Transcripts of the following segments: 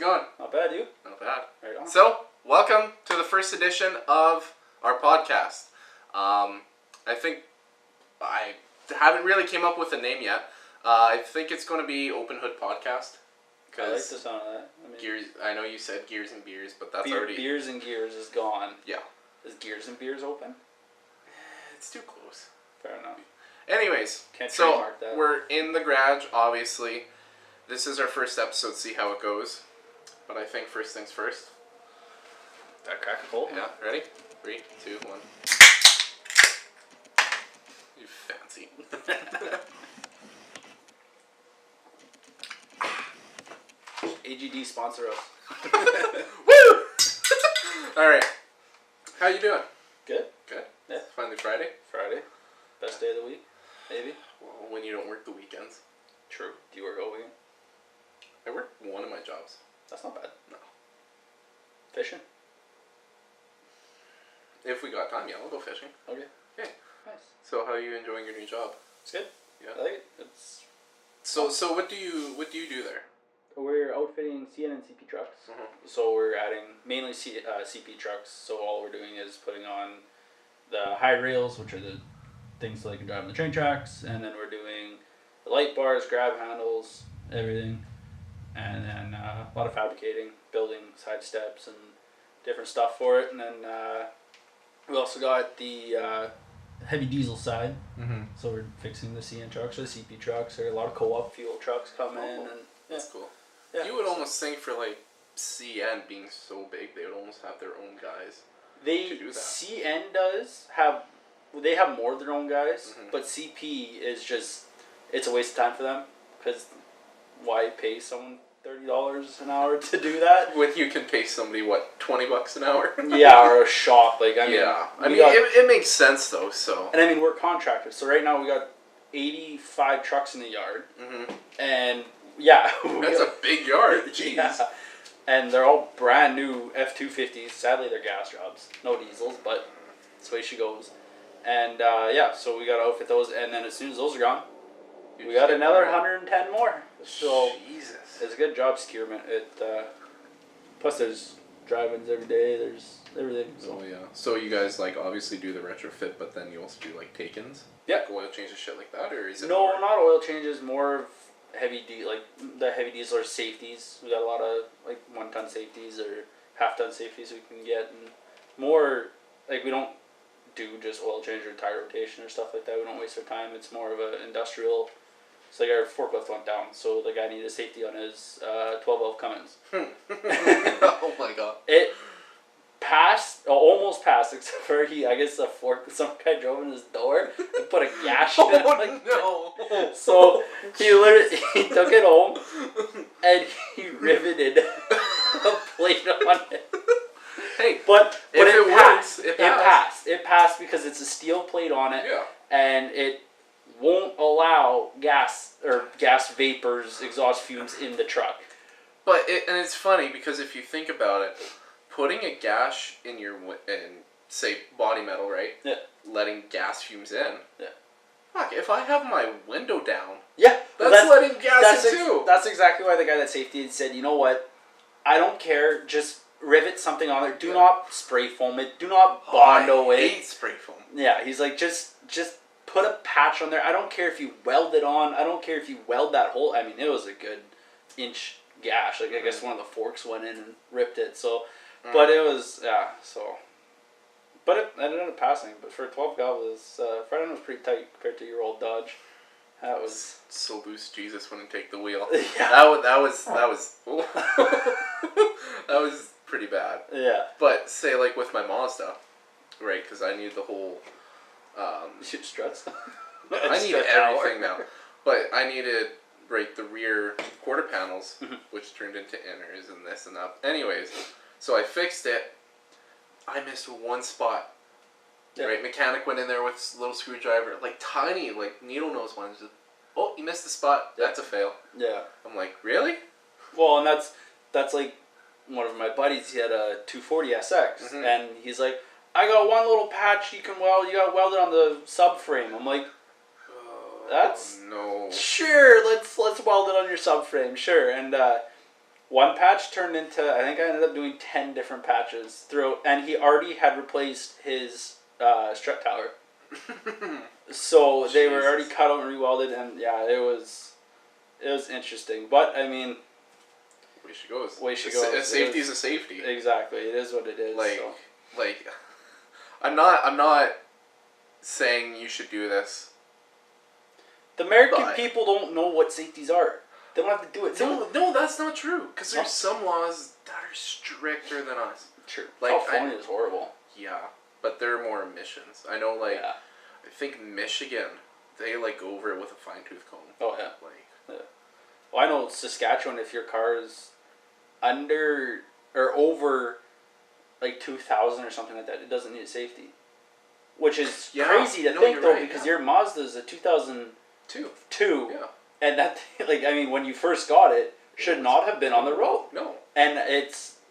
going? Not bad, you? Not bad. Right on. So, welcome to the first edition of our podcast. I think I haven't really came up with a name yet. I think it's going to be Open Hood Podcast. I like the sound of that. Gears. I know you said Gears and Beers, but that's already... Beers and Gears is gone. Yeah. Is Gears and Beers open? It's too close. Fair enough. Anyways, Can't so trademark that. we're in the garage, obviously. This is our first episode, see how it goes. But I think first things first. That crack a cold? Yeah, ready? 3, 2, 1. You fancy. AGD sponsor us. Woo! Alright. How you doing? Good. Good? Yeah. Finally Friday? Friday. Best day of the week, maybe. Well, when you don't work the weekends. True. Do you work all weekend? I work one of my jobs. That's not bad. No. Fishing? If we got time, yeah, we'll go fishing. Okay. Okay. Nice. So how are you enjoying your new job? It's good. Yeah. I like it. It's... So what do you do there? We're outfitting CN and CP trucks. Uh-huh. So we're adding mainly CP trucks. So all we're doing is putting on the high rails, which are the things so they can drive on the train tracks, and then we're doing the light bars, grab handles, everything, and then a lot of fabricating, building side steps and different stuff for it, and then we also got the heavy diesel side. Mm-hmm. So we're fixing the CN trucks or the CP trucks, or a lot of co-op fuel trucks come in, and That's cool. Yeah. You would almost think for like CN being so big, they would almost have their own guys. They to do that. CN does have, they have more of their own guys, Mm-hmm. but CP is just, it's a waste of time for them, because why pay someone $30 an hour to do that? When you can pay somebody what, $20 an hour? Yeah, or a shop, like I mean. Yeah, I mean got, it makes sense though. So. And I mean we're contractors, so right now we got 85 trucks in the yard, Mm-hmm. and yeah, That's a big yard. Jeez. Yeah. And they're all brand new F-250s. Sadly, they're gas jobs, no diesels, but that's the way she goes. And yeah, so we got to outfit those, and then as soon as those are gone, we got another 110 more. So Jesus, it's a good job securement. Plus there's drive-ins every day. There's everything. So. Oh yeah. So you guys like obviously do the retrofit, but then you also do like take-ins. Yeah. Like oil changes, shit like that, or is it? No, more... not oil changes. More of heavy like the heavy diesel or safeties. We got a lot of like 1-ton safeties or half-ton safeties we can get, and more like we don't do just oil change or tire rotation or stuff like that. We don't waste our time. It's more of an industrial. So like our forklift went down, so the guy needed safety on his 12-valve Cummins. Oh my god. It passed, almost passed, except for some guy drove in his door and put a gash in it. No. So he took it home and he riveted a plate on it. Hey, but if it passed. Works, it passed because it's a steel plate on it. Yeah. And it won't allow gas vapors, exhaust fumes in the truck. But it's funny because if you think about it, putting a gash in your say body metal, right? Yeah. Letting gas fumes in. Yeah. Fuck, if I have my window down. Yeah. That's letting gas in too. That's exactly why the guy that safety had said, you know what? I don't care. Just rivet something on there. Do not spray foam it. Do not Bondo it. I hate spray foam. Yeah. He's like, just put a patch on there. I don't care if you weld it on. I don't care if you weld that hole. I mean, it was a good inch gash. Like I guess one of the forks went in and ripped it. So, but it was so. But it ended up passing. But for 12 gal was front end was pretty tight compared to your old Dodge. That was so loose. Jesus wouldn't take the wheel. Yeah. That was that was pretty bad. Yeah. But say like with my Mazda, right? Because I need the whole. Struts. I need everything now, but I needed the rear quarter panels, which turned into inners and this and that. Anyways, so I fixed it. I missed one spot. Yeah. Right, mechanic went in there with a little screwdriver, like tiny, like needle nose ones. Just, oh, you missed the spot. That's a fail. Yeah. I'm like, really? Well, and that's like one of my buddies. He had a 240 SX, and he's like, I got one little patch you can weld. You got welded on the subframe. I'm like, that's no. Sure. Let's weld it on your subframe. Sure. And One patch turned into, I think I ended up doing 10 different patches throughout, and he already had replaced his strut tower. So they were already cut out and rewelded, and yeah, it was interesting. But I mean, way she goes. A safety is a safety. Exactly, it is what it is. Like, I'm not saying you should do this. The American people don't know what safeties are. They don't have to do it. No, that's not true. Because there's some laws that are stricter than us. True. Like, California is horrible. Yeah, but there are more emissions. I know, I think Michigan, they, go over it with a fine-tooth comb. Oh, yeah. Well, I know Saskatchewan, if your car is under or over, 2,000 or something like that, it doesn't need a safety. Which is crazy to think, though, because your Mazda is a 2002. Yeah. And that, when you first got it, should not have been on the road. No. And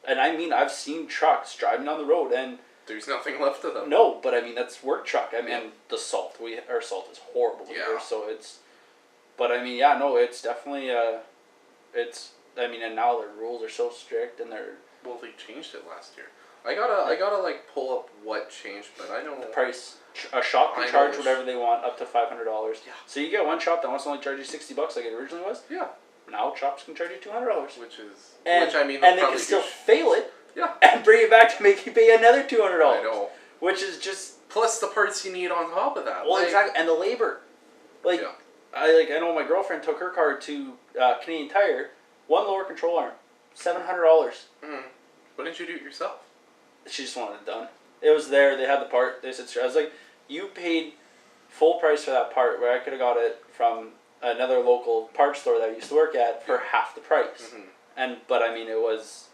I've seen trucks driving down the road and... There's nothing left of them. No, but that's work truck. The salt. Our salt is horrible here, so it's... But it's definitely, and now their rules are so strict and they're... Well, they changed it last year. I gotta pull up what changed, but I know... The price. A shop can charge whatever they want, up to $500. Yeah. So you get one shop that wants to only charge you $60 like it originally was. Yeah. Now shops can charge you $200. And they can still fail it. Yeah. And bring it back to make you pay another $200. I know. Which is just... Plus the parts you need on top of that. Well, exactly. And the labor. I know my girlfriend took her car to Canadian Tire. One lower control arm. $700. Mm-hmm. Why didn't you do it yourself? She just wanted it done. It was there. They had the part. They said, I was like, you paid full price for that part where I could have got it from another local parts store that I used to work at for half the price. Mm-hmm. But it was...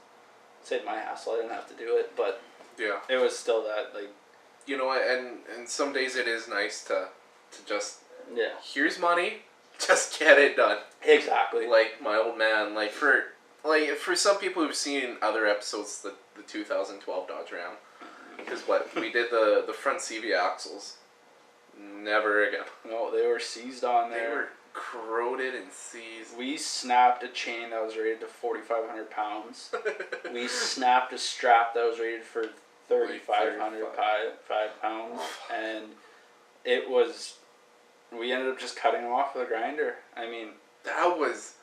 saved my hassle. I didn't have to do it, but it was still that you know what, and some days it is nice to just here's money, just get it done. Exactly. Like my old man, for some people who've seen other episodes, the 2012 Dodge Ram, because we did the front CV axles, never again. No, they were seized on there. They were corroded and seized. We snapped a chain that was rated to 4,500 pounds. We snapped a strap that was rated for 3,505 pounds, and it was... We ended up just cutting them off with a grinder. That was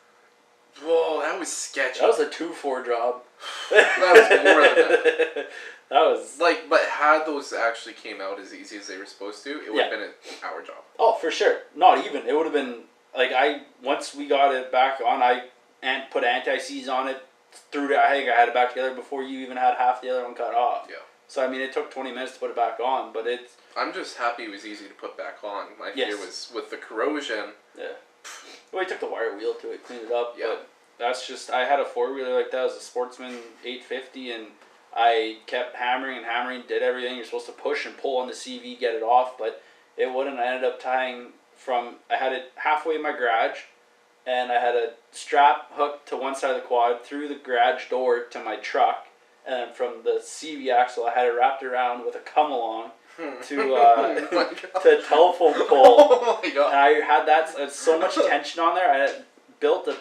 sketchy. That was a 2-4 job. That was more than that. That was... but had those actually came out as easy as they were supposed to, it would have been an hour job. Oh, for sure. Not even. It would have been... once we got it back on, I put anti-seize on it, I think I had it back together before you even had half the other one cut off. Yeah. So, it took 20 minutes to put it back on, but it's... I'm just happy it was easy to put back on. My fear was with the corrosion. Yeah. Well, I took the wire wheel to it, cleaned it up, yeah. But that's just... I had a four-wheeler like that. It was a Sportsman 850, and I kept hammering, did everything. You're supposed to push and pull on the CV, get it off, but it wouldn't. I ended up tying... I had it halfway in my garage, and I had a strap hooked to one side of the quad through the garage door to my truck, and then from the CV axle I had it wrapped around with a come along to a telephone pole. Oh my god! And I had so much tension on there. I had built a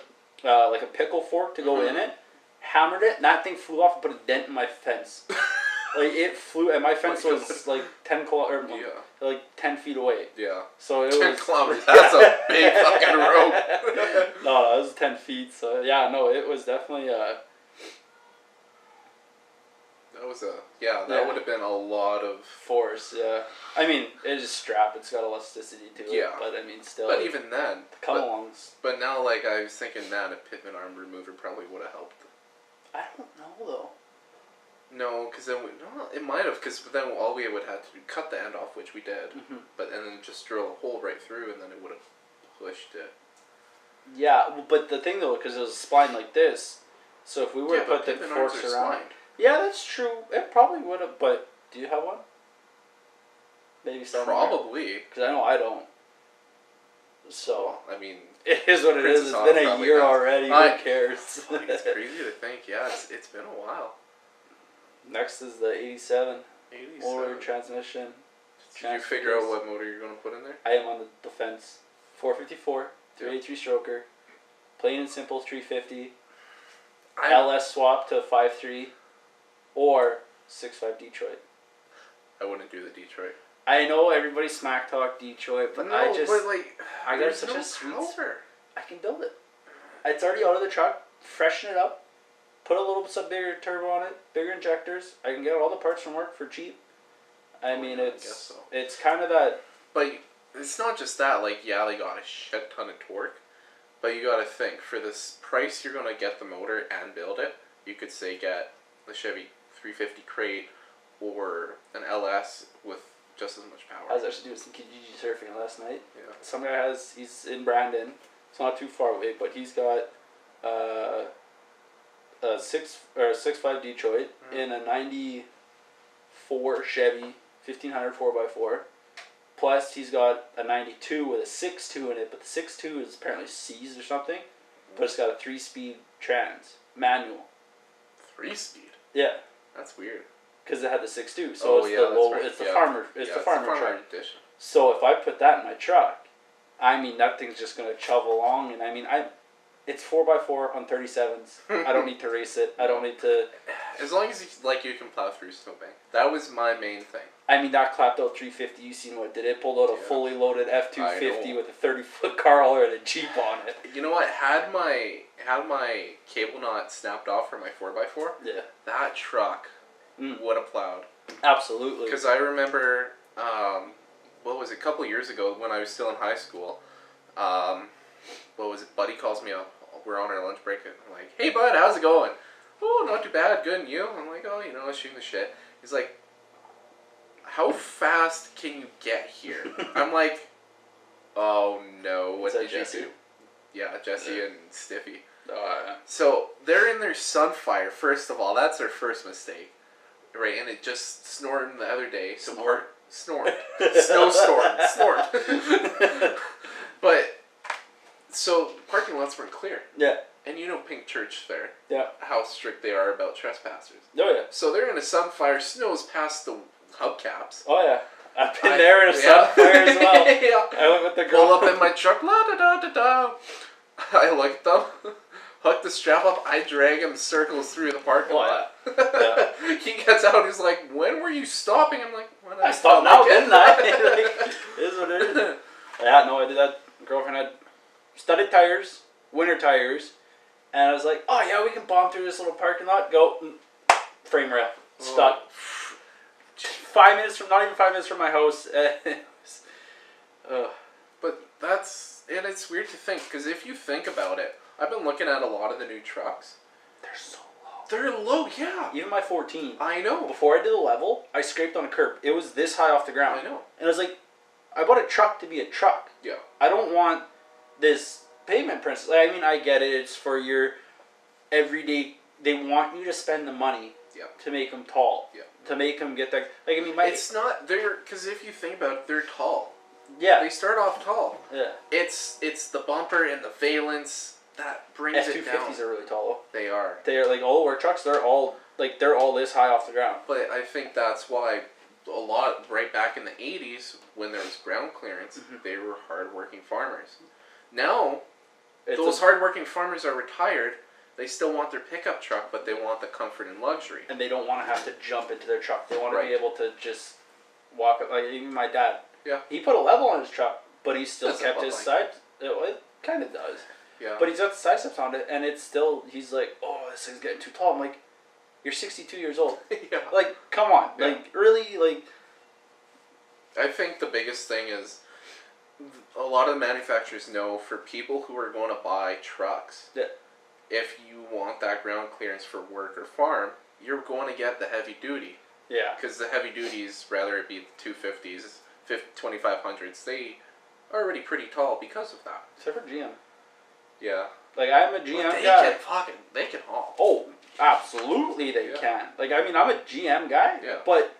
pickle fork to go in it, hammered it, and that thing flew off and put a dent in my fence. It flew, and my fence was 10 feet away. Yeah. So it 10 was... kilometers. That's a big fucking rope. No, it was 10 feet. So it was definitely that would have been a lot of force. Yeah. It is strap. It's got elasticity to it. Yeah. But still. But even then, the come-alongs. But now, I was thinking, man, a Pitman arm remover probably would have helped. I don't know though. No, because then it might have, because then all we would have to do cut the end off, which we did, and then just drill a hole right through, and then it would have pushed it. Yeah, but the thing though, because it was splined like this, so if we were to put the forks around, yeah, that's true. It probably would have. But do you have one? Maybe somewhere. Probably, because I know I don't. So it is what it is. It's been a year already. Who cares? It's crazy to think. Yeah, it's been a while. Next is the 87. Motor transmission. Did you figure out what motor you're going to put in there? I am on the Defense 454, 383 stroker, plain and simple 350. LS swap to 5.3 or 6.5 Detroit. I wouldn't do the Detroit. I know everybody smack talk Detroit, but no, I just but like, I got such a sweet. I can build it. It's already out of the truck. Freshen it up. Put a little bit bigger turbo on it, bigger injectors. I can get all the parts from work for cheap. I mean, it's kind of that. But it's not just that. Like, yeah, they got a shit ton of torque, but you got to think for this price, you're gonna get the motor and build it. You could say get the Chevy 350 crate or an LS with just as much power. I was actually doing some Kijiji surfing last night. Yeah. Some guy he's in Brandon. It's not too far away, but he's got a 6.5 Detroit in a 94 Chevy 1500 4x4. Plus, he's got a 92 with a 6.2 in it, but the 6.2 is apparently seized or something. But it's got a 3-speed trans manual. 3-speed. Yeah. That's weird. Because it had the 6.2, so it's the farmer. It's the farmer truck. Edition. So if I put that in my truck, I mean that thing's just gonna chug along, and I mean it's 4x4 on 37s. I don't need to race it. I don't need to. As long as you can plow through snowbank. That was my main thing. I mean that clapped out 350. You seen what it did? It pulled out a fully loaded F250 with a 30-foot car hauler and a Jeep on it. You know what? Had my cable knot snapped off for my 4x4. Yeah. That truck would have plowed. Absolutely. Because I remember, what was it, a couple years ago when I was still in high school, what was it, Buddy calls me up, we're on our lunch break, and I'm like, hey bud, how's it going? Oh, not too bad, good, and you? I'm like, oh, shooting the shit. He's like, how fast can you get here? I'm like, oh no, what did you do? Yeah, Jesse and Stiffy. Oh, yeah. So, they're in their Sunfire, first of all, that's their first mistake. Right, and it just snorted the other day. So snored. Snowstorm. Snored. But, so, parking lots weren't clear. Yeah. And Pink Church there. Yeah. How strict they are about trespassers. Oh, yeah. So they're in a Sunfire, snows past the hubcaps. Oh, yeah. I've been there in a Sunfire as well. Yeah. I went with the girl. Pull up in my truck, la-da-da-da-da. I look at them. Hook the strap up, I drag him circles through the parking lot. Yeah. He gets out, he's like, when were you stopping? I'm like, when I stopped now, didn't I? Like, is what it is. Yeah, no, I did that. Girlfriend had studded tires, winter tires, and I was like, oh yeah, we can bomb through this little parking lot, go, frame rail, stuck. 5 minutes not even 5 minutes from my house. But and it's weird to think, because if you think about it, I've been looking at a lot of the new trucks. They're so low. They're low, yeah. Even my 14. I know. Before I did the level, I scraped on a curb. It was this high off the ground. I know. And I was like, I bought a truck to be a truck. Yeah. I don't want this pavement principle. I mean, I get it. It's for your everyday. They want you to spend the money to make them tall. Yeah. To make them get that. Like, I mean, it's not. Because if you think about it, they're tall. Yeah. They start off tall. Yeah. It's the bumper and the valence that brings it down. F250s are really tall. They are. They are like all work trucks. They're all this high off the ground. But I think that's why a lot right back in the 80s when there was ground clearance, they were hard-working farmers. Now, those hard-working farmers are retired. They still want their pickup truck, but they want the comfort and luxury. And they don't want to have to jump into their truck. They want to be able to just walk. Like even my dad. Yeah. He put a level on his truck, but he still kept his side. It kind of does. Yeah. But he's got the side steps on it, and it's still. He's like, oh, this thing's getting too tall. I'm like, you're 62 years old. Yeah. Like, come on. Yeah. Like, really, like. I think the biggest thing is a lot of the manufacturers know for people who are going to buy trucks. Yeah. If you want that ground clearance for work or farm, you're going to get the heavy duty. Yeah. Because the heavy duties, rather it be the 250s, 2500s, they are already pretty tall because of that. Except for GM. Yeah. Like, I'm a GM guy. They can haul. Oh, absolutely they can. Like, I mean, I'm a GM guy. Yeah. But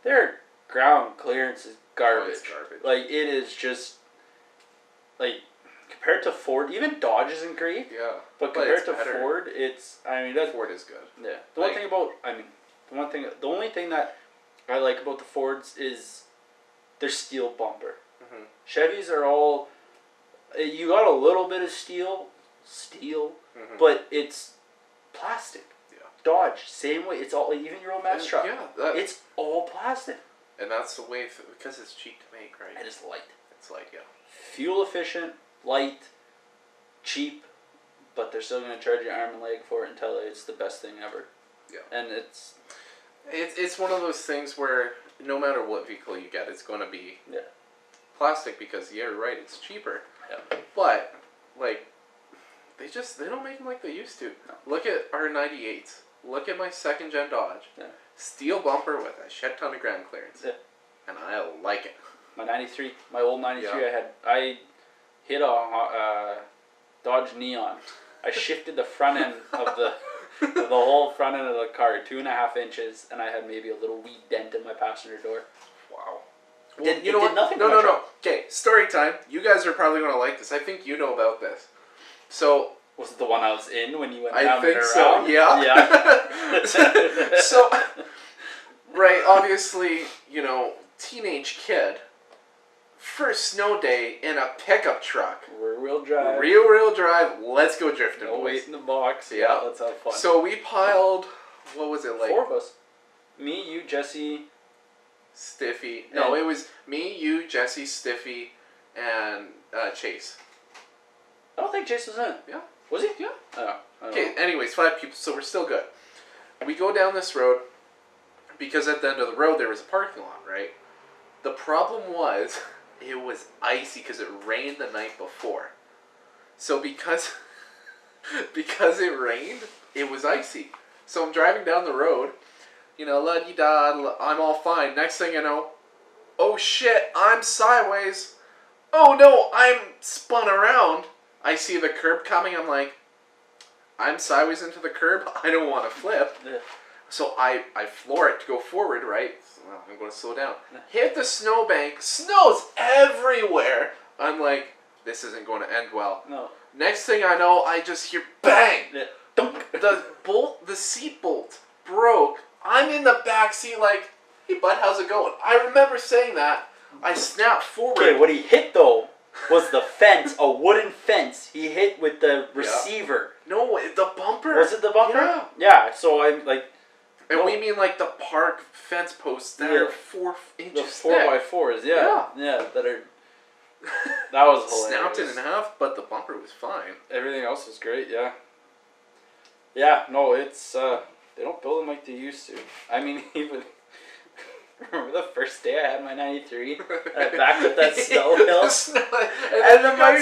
their ground clearance is garbage. Oh, it's garbage. Like, it is just, like, compared to Ford, even Dodge isn't great. Yeah. But compared to Ford, it's, I mean, Ford is good. Yeah. The only thing that I like about the Fords is their steel bumper. Mm-hmm. Chevys are all, you got a little bit of steel, but it's plastic. Yeah. Dodge, same way. It's all, even your old man's truck. Yeah. It's all plastic. And that's the way, because it's cheap to make, right? It is light. It's light, yeah. Fuel efficient, light, cheap, but they're still going to charge you arm and leg for it until it's the best thing ever. Yeah. And it's one of those things where no matter what vehicle you get, it's going to be plastic because, yeah, you're right, it's cheaper. Yeah. But, like, they don't make them like they used to. No. Look at our 98s. Look at my second-gen Dodge. Yeah. Steel bumper with a shed ton of ground clearance. Yeah. And I like it. My 93, my old 93, Yeah. I hit a Dodge Neon. I shifted the front end of the whole front end of the car 2.5 inches, and I had maybe a little wee dent in my passenger door. Wow. Well, It did nothing to my No. truck. Okay, story time. You guys are probably going to like this. I think you know about this. So... Was it the one I was in when you went I down think and so, around? yeah. So, right, obviously, teenage kid, first snow day in a pickup truck. Rear-wheel drive. Rear-wheel drive, let's go drifting, No boys. weight in the box. Yeah. Let's have fun. So we piled, what was it, like? 4 of us. Me, you, Jesse. Stiffy. No, it was me, you, Jesse, Stiffy, and Chase. I don't think Chase was in it. Yeah. Was he? Yeah. Oh, I don't Okay, know. anyways, 5 people, so we're still good. We go down this road, because at the end of the road there was a parking lot, right? The problem was, it was icy because it rained the night before. So because it rained, it was icy. So I'm driving down the road, la-di-da, I'm all fine. Next thing you know, oh shit, I'm sideways. Oh no, I'm spun around. I see the curb coming, I'm like, I'm sideways into the curb, I don't want to flip. Yeah. So I floor it to go forward, right? Well, I'm going to slow down. Hit the snowbank, snow's everywhere. I'm like, this isn't going to end well. No. Next thing I know, I just hear bang! Yeah. Dunk. The seat bolt broke. I'm in the back seat like, hey bud, how's it going? I remember saying that. I snapped forward. Okay, what he hit though was the fence, a wooden fence. He hit with the receiver. No, the bumper. Was it the bumper? Yeah. Yeah, so I'm like... And we mean like the park fence posts that are 4 inches the thick. 4x4s, yeah. Yeah, that are... That was hilarious. Snapped it in half, but the bumper was fine. Everything else was great, yeah. Yeah, no, it's... they don't build them like they used to. I mean, even... Remember the first day I had my 93? I backed up that snow hill. And then my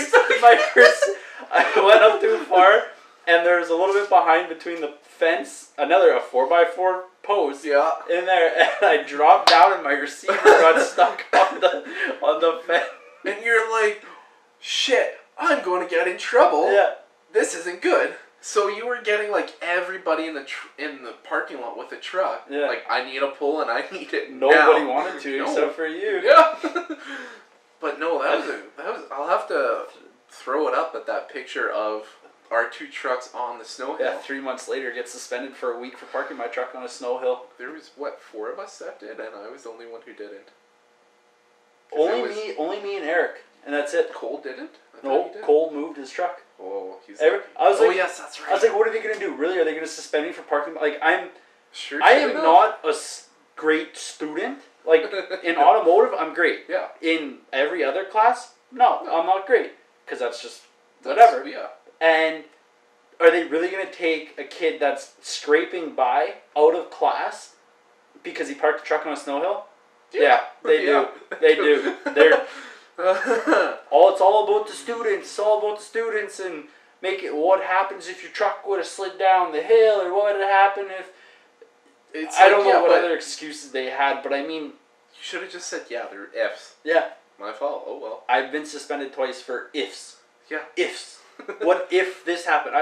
first... I went up too far, and there was a little bit behind between the fence, a 4x4 post in there, and I dropped down and my receiver got stuck on the fence. And you're like, shit, I'm going to get in trouble. Yeah. This isn't good. So you were getting like everybody in the parking lot with a truck. Yeah. Like, I need a pull and I need it Nobody now. wanted to No. except for you. Yeah. But no, that was I'll have to throw it up at that picture of our 2 trucks on the snow hill. Yeah, 3 months later, get suspended for a week for parking my truck on a snow hill. There was 4 of us that did, and I was the only one who didn't. Only me and Eric, and that's it. Cole didn't? No, Cole moved his truck. Oh, he's. Yes, that's right. I was like, what are they gonna do? Really, are they gonna suspend me for parking? Like, I am enough. not a great student. Like in automotive, I'm great. Yeah. In every other class, no. I'm not great because that's just whatever. Yeah. And are they really going to take a kid that's scraping by out of class because he parked a truck on a snow hill? Yeah, they do. They do. They're it's all about the students. It's all about the students and make it. What happens if your truck would have slid down the hill, or what would have happened if? I don't know what other excuses they had, but I mean, you should have just said they're ifs. Yeah. My fault. Oh well. I've been suspended twice for ifs. Yeah. Ifs. What if this happened?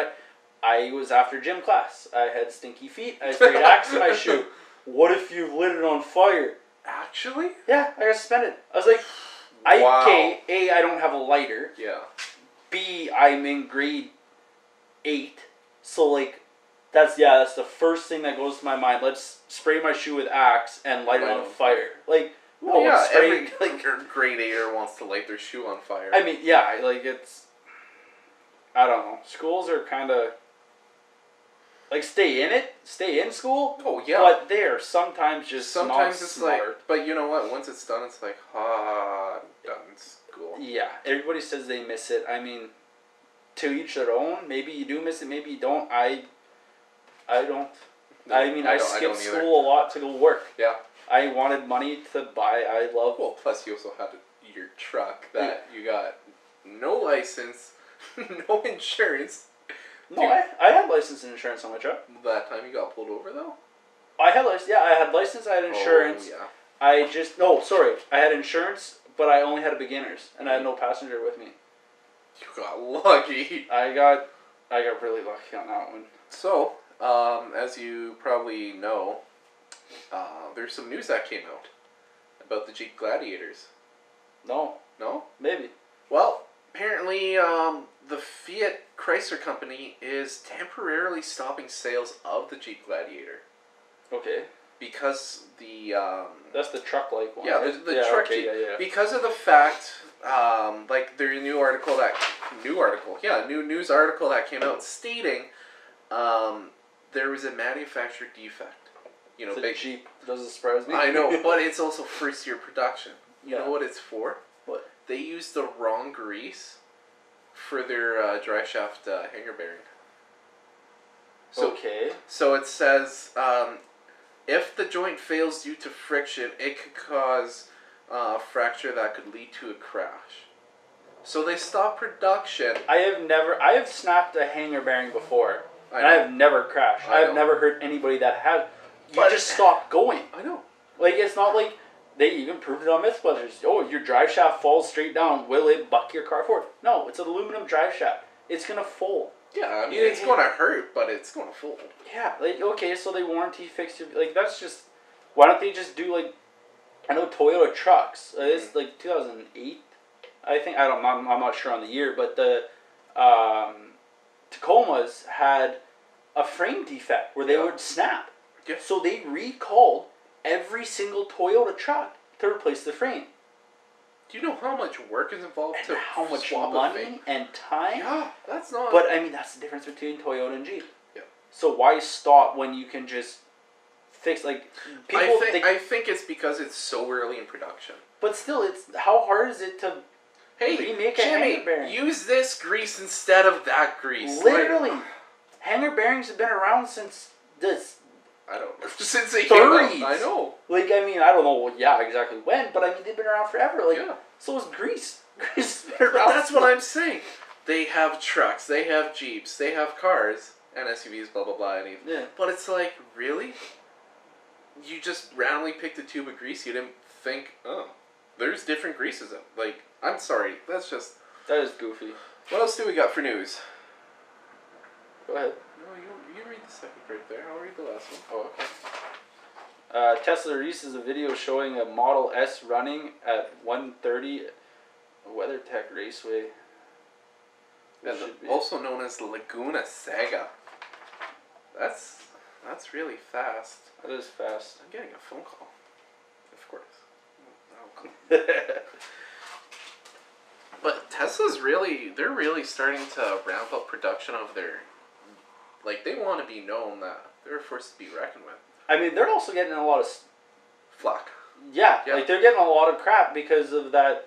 I was after gym class. I had stinky feet. I had straight axe in my shoe. What if you lit it on fire? Actually? Yeah, I got suspended. I was like, A, I don't have a lighter. Yeah. B, I'm in grade 8. So like, that's the first thing that goes to my mind. Let's spray my shoe with axe and light it on fire. Like, well, yeah, every grade 8er wants to light their shoe on fire. I mean, yeah, like it's, I don't know. Schools are kind of, Like, stay in school. Oh yeah. But they're sometimes just sometimes not it's smart. like, but you know what? Once it's done, it's like, I'm done school. Yeah, everybody says they miss it. I mean, to each their own. Maybe you do miss it. Maybe you don't. I don't. No, I mean, I skipped school a lot to go work. Yeah. I wanted money to buy. I love. Well, plus you also had your truck that you got no license, no insurance. No, I had license and insurance on my truck. That time you got pulled over though? I had license. Yeah, I had license. I had insurance. Oh, yeah. I had insurance, but I only had a beginner's, and I had no passenger with me. You got lucky. I got really lucky on that one. So, as you probably know, there's some news that came out about the Jeep Gladiators. No. No? Maybe. Well, apparently, the Fiat Chrysler company is temporarily stopping sales of the Jeep Gladiator. Okay. Because the that's the truck-like one. Yeah, right? the truck okay, Jeep. yeah. Because of the fact, like their new news article that came out stating, there was a manufacturer defect. You know, the Jeep doesn't surprise me. I know, but it's also first year production. You Yeah. know what it's for? What? They used the wrong grease for their drive shaft hanger bearing. So, okay. So it says, if the joint fails due to friction, it could cause a fracture that could lead to a crash. So they stopped production. I have snapped a hanger bearing before, and I know. have never crashed. I have never hurt anybody that has. You just stop going. I know. Like, it's not like they even proved it on Mythbusters. Oh, your drive shaft falls straight down. Will it buck your car forward? No, it's an aluminum drive shaft. It's going to fold. Yeah, I mean, it's going to hurt, but it's going to fold. Yeah, like, okay, so they warranty fix your... Like, that's just... Why don't they just do, like... I know Toyota trucks. It's, like, 2008, I think. I'm not sure on the year, but the Tacomas had a frame defect where they would snap. Yeah. So they recalled every single Toyota truck to replace the frame. Do you know how much work is involved And how much money and time? Yeah, that's not... But, I mean, that's the difference between Toyota and Jeep. Yeah. So why stop when you can just fix, like... People, I think it's because it's so early in production. But still, it's... How hard is it to remake a hanger bearing? Use this grease instead of that grease. Literally. Hanger bearings have been around since this... I don't know. Since they 30s. came out. I know. Like, I mean, I don't know, exactly when, but I mean, they've been around forever. Like, yeah. So is grease. Grease has been around. But that's what I'm saying. They have trucks, they have Jeeps, they have cars, and SUVs, blah, blah, blah. Yeah. But it's like, really? You just randomly picked a tube of grease, you didn't think, oh, there's different greases. Like, I'm sorry, that's just... That is goofy. What else do we got for news? Go ahead. No, you read the second right there. I'll read the last one. Oh, okay. Tesla releases a video showing a Model S running at 1:30 WeatherTech Raceway. And also known as Laguna Seca. That's really fast. That is fast. I'm getting a phone call. Of course. But Tesla's they're really starting to ramp up production of their... Like, they want to be known that they're a force to be reckoned with. I mean, they're also getting a lot of... Flack. Yeah, like, they're getting a lot of crap because of that.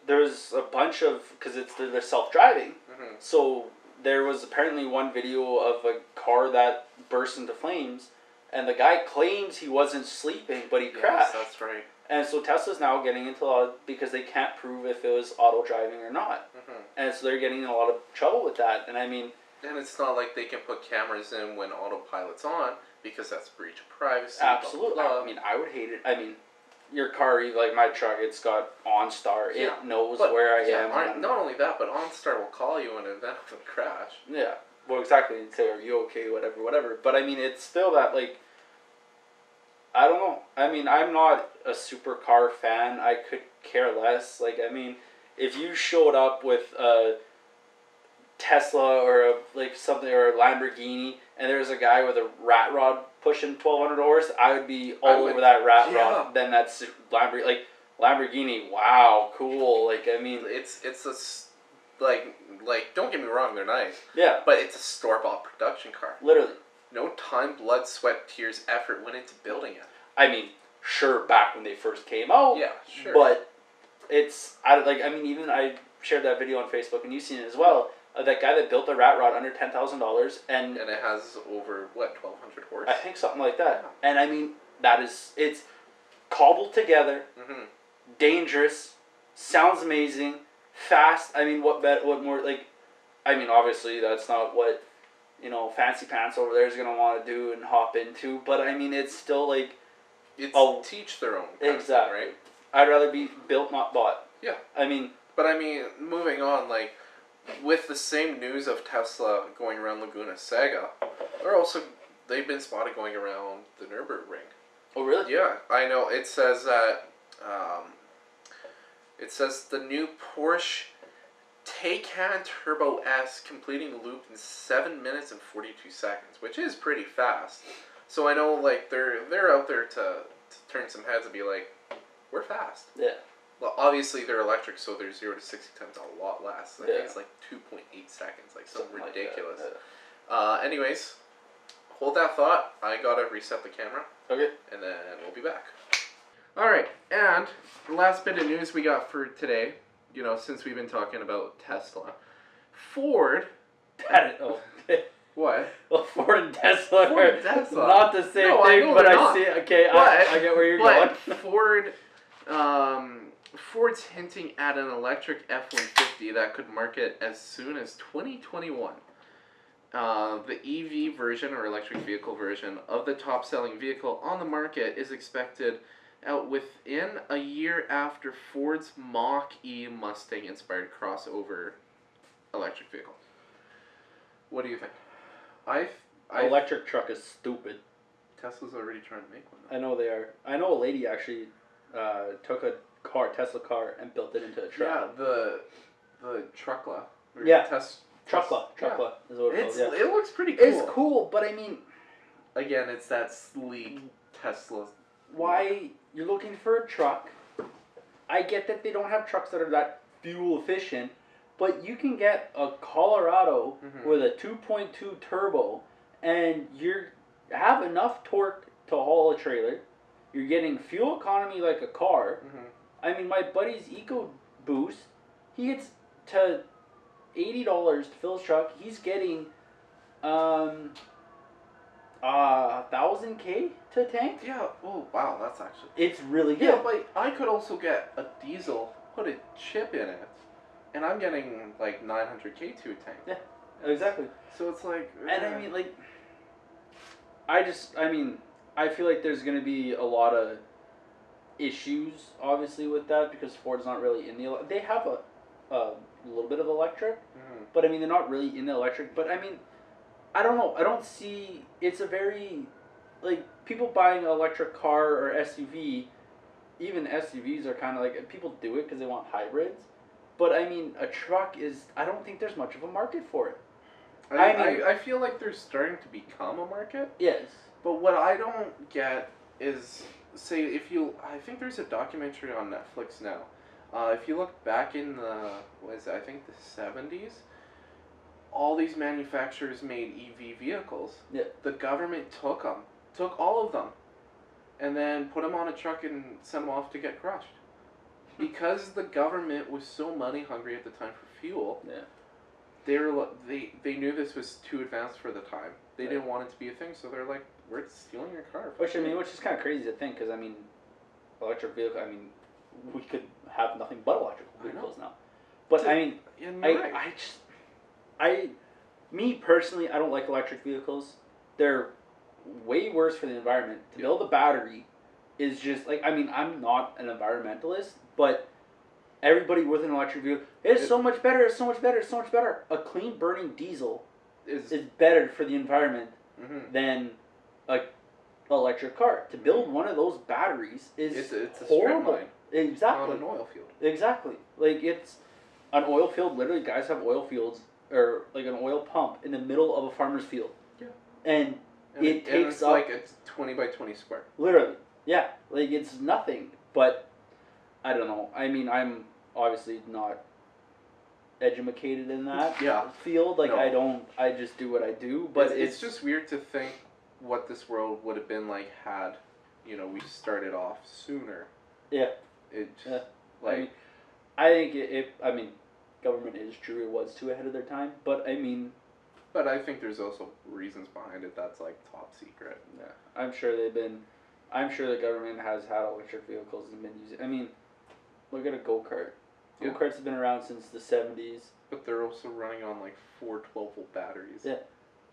There's a bunch of... Because they're self-driving. Mm-hmm. So there was apparently one video of a car that burst into flames, and the guy claims he wasn't sleeping, but he crashed. Yes, that's right. And so Tesla's now getting into a lot of... Because they can't prove if it was auto-driving or not. Mm-hmm. And so they're getting in a lot of trouble with that. And I mean... And it's not like they can put cameras in when autopilot's on, because that's breach of privacy. Absolutely. Blah, blah, blah. I mean, I would hate it. I mean, your car, like my truck, it's got OnStar. Yeah. It knows where I am. Not only that, but OnStar will call you in an event of a crash. Yeah. Well, exactly. And say, are you okay? Whatever. But I mean, it's still that, like, I don't know. I mean, I'm not a supercar fan. I could care less. Like, I mean, if you showed up with a Tesla or something or a Lamborghini, and there's a guy with a rat rod pushing 1,200 horse, I would be all over that rat rod. Then that's Lamborghini. Wow, cool. Like, I mean, it's a like like, don't get me wrong, they're nice. Yeah. But it's a store-bought production car. Literally. No time, blood, sweat, tears, effort went into building it. I mean, sure, back when they first came out. Yeah, sure. But it's, even I shared that video on Facebook, and you've seen it as well. That guy that built the rat rod under $10,000, and it has over, 1,200 horse? I think something like that. Yeah. And I mean, it's cobbled together, dangerous, sounds amazing, fast. I mean, what more, like, I mean, obviously that's not what, Fancy Pants over there is going to want to do and hop into, but I mean, it's still like... It's teach their own. Exactly. Thing, right? I'd rather be built, not bought. Yeah. But moving on, like, with the same news of Tesla going around Laguna Seca, they've been spotted going around the Nürburgring. Oh, really? Yeah, I know. It says that, the new Porsche Taycan Turbo S completing the loop in 7 minutes and 42 seconds, which is pretty fast. So I know, like, they're out there to turn some heads and be like, we're fast. Yeah. Well, obviously they're electric, so their 0 to 60 times a lot less. I think it's like 2.8 seconds, like something ridiculous. Like that. Anyways, hold that thought. I gotta reset the camera. Okay. And then we'll be back. Alright, and the last bit of news we got for today, since we've been talking about Tesla, Ford... What? Well, Ford and Tesla are not the same thing, but I see. Okay, I get where you're going. Ford's hinting at an electric F-150 that could market as soon as 2021. The EV version, or electric vehicle version, of the top-selling vehicle on the market is expected out within a year after Ford's Mach-E Mustang-inspired crossover electric vehicle. What do you think? Electric truck is stupid. Tesla's already trying to make one. I know they are. I know a lady actually took a Tesla car and built it into a truck. Yeah, the Truckla. Yeah, Truckla is what it's called. It looks pretty cool. It's cool, but I mean... Again, it's that sleek Tesla. Why you're looking for a truck? I get that they don't have trucks that are that fuel efficient, but you can get a Colorado with a 2.2 turbo, and you have enough torque to haul a trailer. You're getting fuel economy like a car. I mean, my buddy's EcoBoost, he gets to $80 to fill his truck. He's getting 1,000 K to tank. Yeah. Oh wow, that's actually. It's really good. Yeah, but I could also get a diesel, put a chip in it, and I'm getting like 900 K to a tank. Yeah, exactly. So it's like. And I mean, like. I feel like there's going to be a lot of issues, obviously, with that, because Ford's not really in the... They have a little bit of electric, but, I mean, they're not really in the electric. But, I mean, I don't know. I don't see... It's a very... Like, people buying an electric car or SUV, even SUVs are kind of like... People do it because they want hybrids. But, I mean, a truck is... I don't think there's much of a market for it. I feel like there's starting to become a market. Yes. But what I don't get is, say, I think there's a documentary on Netflix now. If you look back in the 70s, all these manufacturers made EV vehicles. Yeah. The government took all of them, and then put them on a truck and sent them off to get crushed. Because the government was so money hungry at the time for fuel. Yeah. They knew this was too advanced for the time. They didn't want it to be a thing, so they're like, we're stealing your car. Which is kind of crazy to think, because, I mean, electric vehicle, we could have nothing but electrical vehicles now. But, me personally, I don't like electric vehicles. They're way worse for the environment. To build a battery is just, I'm not an environmentalist, but everybody with an electric vehicle, it's so much better, it's so much better, it's so much better. A clean burning diesel is better for the environment than a electric car. To build one of those batteries is it's horrible. A exactly. on an oil field. Exactly. Like, it's an oil field. Literally, guys have oil fields, or like an oil pump in the middle of a farmer's field. Yeah. And it takes it's up, like it's 20 by 20 square. Literally. Yeah. Like, it's nothing. But I don't know. I mean, I'm obviously not educated in that Yeah. field. Like, No. I just do what I do. But it's just weird to think what this world would have been like had, we started off sooner. Yeah. It just, Yeah. like... I think government is true. It was too ahead of their time. But, I mean... But I think there's also reasons behind it that's, like, top secret. Yeah. I'm sure the government has had electric vehicles and been using... I mean, look at a go-kart. Yeah. Go-karts have been around since the 70s. But they're also running on, like, 4 12-volt batteries. Yeah.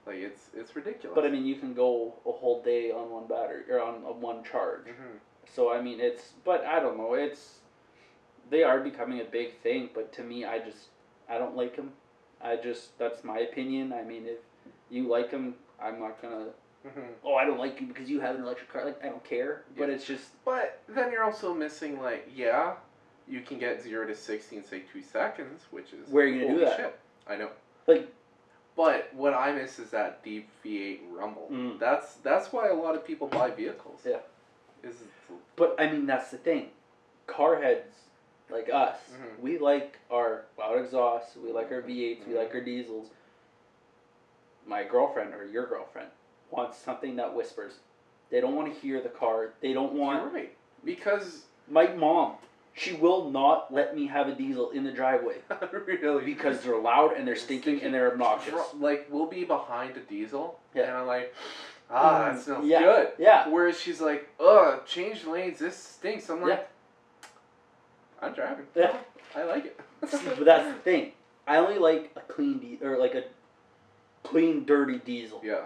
Like, it's ridiculous. But, I mean, you can go a whole day on one battery, or on one charge. Mm-hmm. So, I mean, but I don't know, they are becoming a big thing, but to me, I don't like them. That's my opinion. I mean, if you like them, I'm not gonna, I don't like you because you have an electric car. Like, I don't care, but it's just... But then you're also missing, like, you can get 0 to 60 in, say, 2 seconds, which is... Where are you going to do that? Shit. I know. Like... But what I miss is that deep V8 rumble. That's why a lot of people buy vehicles. Yeah. But, I mean, that's the thing. Car heads, like us, we like our loud exhausts, we like our V8s, we like our diesels. My girlfriend, or your girlfriend, wants something that whispers. They don't want to hear the car. They don't want... You're right. Because... My mom, she will not let me have a diesel in the driveway. Really? Because they're loud and they're stinking and they're obnoxious. Like, we'll be behind a diesel, yeah. and I'm like, that smells good. Yeah. Whereas she's like, change lanes, this stinks. I'm like, I'm driving. Yeah. I like it. But that's the thing. I only like a clean or like a clean, dirty diesel. Yeah.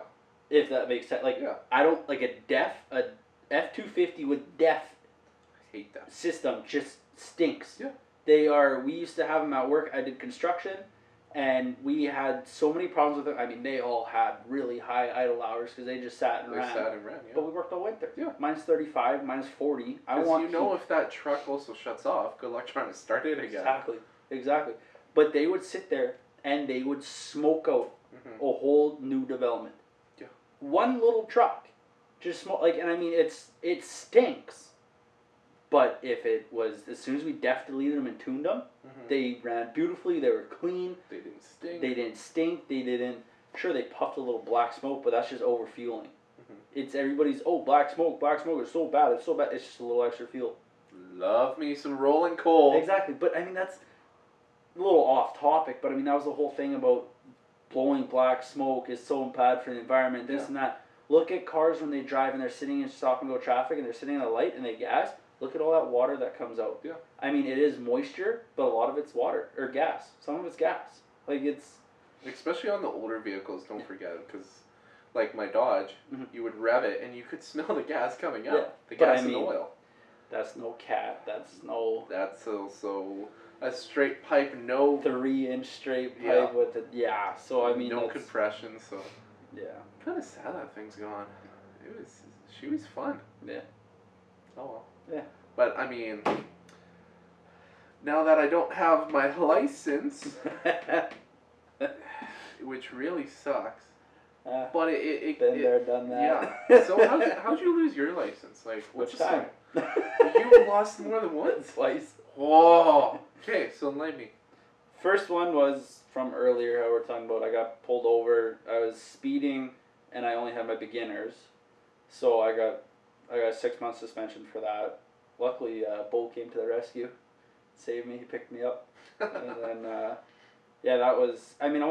If that makes sense. Like, I don't like a F-250 with DEF. I hate that system just stinks. Yeah. We used to have them at work. I did construction, and we had so many problems with them. I mean, they all had really high idle hours because they just sat and ran. Yeah. But we worked all winter. Yeah. Minus 35, minus 40. If that truck also shuts off, good luck trying to start it again. Exactly. But they would sit there and they would smoke out a whole new development. Yeah. One little truck, just smoke and I mean it stinks. But if it was, as soon as we deleted them and tuned them, they ran beautifully, they were clean. They didn't stink. Sure, they puffed a little black smoke, but that's just over fueling. It's everybody's, black smoke, it's so bad, it's just a little extra fuel. Love me some rolling coal. Exactly, but I mean, that's a little off topic, but I mean, that was the whole thing about blowing black smoke is so bad for the environment, and that. Look at cars when they drive and they're sitting in stop-and-go traffic and they're sitting at a light and they gas. Look at all that water that comes out. Yeah. I mean, it is moisture, but a lot of it's water or gas. Some of it's gas. Like, it's... Especially on the older vehicles, don't forget, because, like my Dodge, you would rev it and you could smell the gas coming out. Yeah. The gas and oil. That's no cat. That's also a straight pipe, no... 3-inch straight pipe with it. Yeah, so I mean... No compression, so... Yeah. Kind of sad that thing's gone. She was fun. Yeah. Oh well. Yeah. But I mean, now that I don't have my license, which really sucks. But it been there, done that. Yeah. So how'd you lose your license? Like which time? You lost more than once. Twice. Whoa. Okay, so enlighten me. First one was from earlier, how we're talking about. I got pulled over. I was speeding, and I only had my beginners, so I got a 6 month suspension for that. Luckily, Bo came to the rescue, saved me. He picked me up, and then that was. I mean,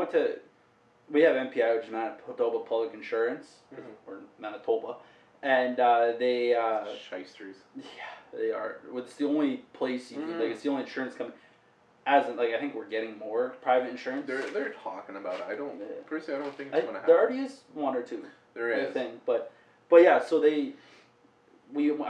we have MPI, which is Manitoba Public Insurance, or Manitoba, and they shysters. Yeah, they are. It's the only place you can, it's the only insurance company. I think we're getting more private insurance. They're talking about it. Personally, I don't think it's going to happen. There already is one or two. There is. I think, but yeah. So I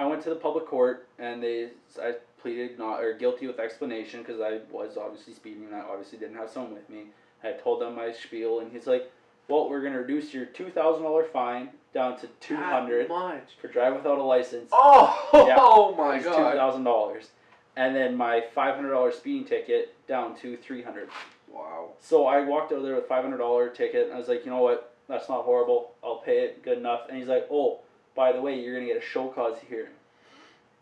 went to the public court and I pleaded guilty with explanation because I was obviously speeding and I obviously didn't have someone with me. I told them my spiel and he's like, "Well, we're gonna reduce your $2,000 fine down to $200 for driving without a license." Oh my God! $2,000. And then my $500 speeding ticket down to $300. Wow. So I walked over there with a $500 ticket, and I was like, you know what? That's not horrible. I'll pay it. Good enough. And he's like, oh, by the way, you're going to get a show cause hearing.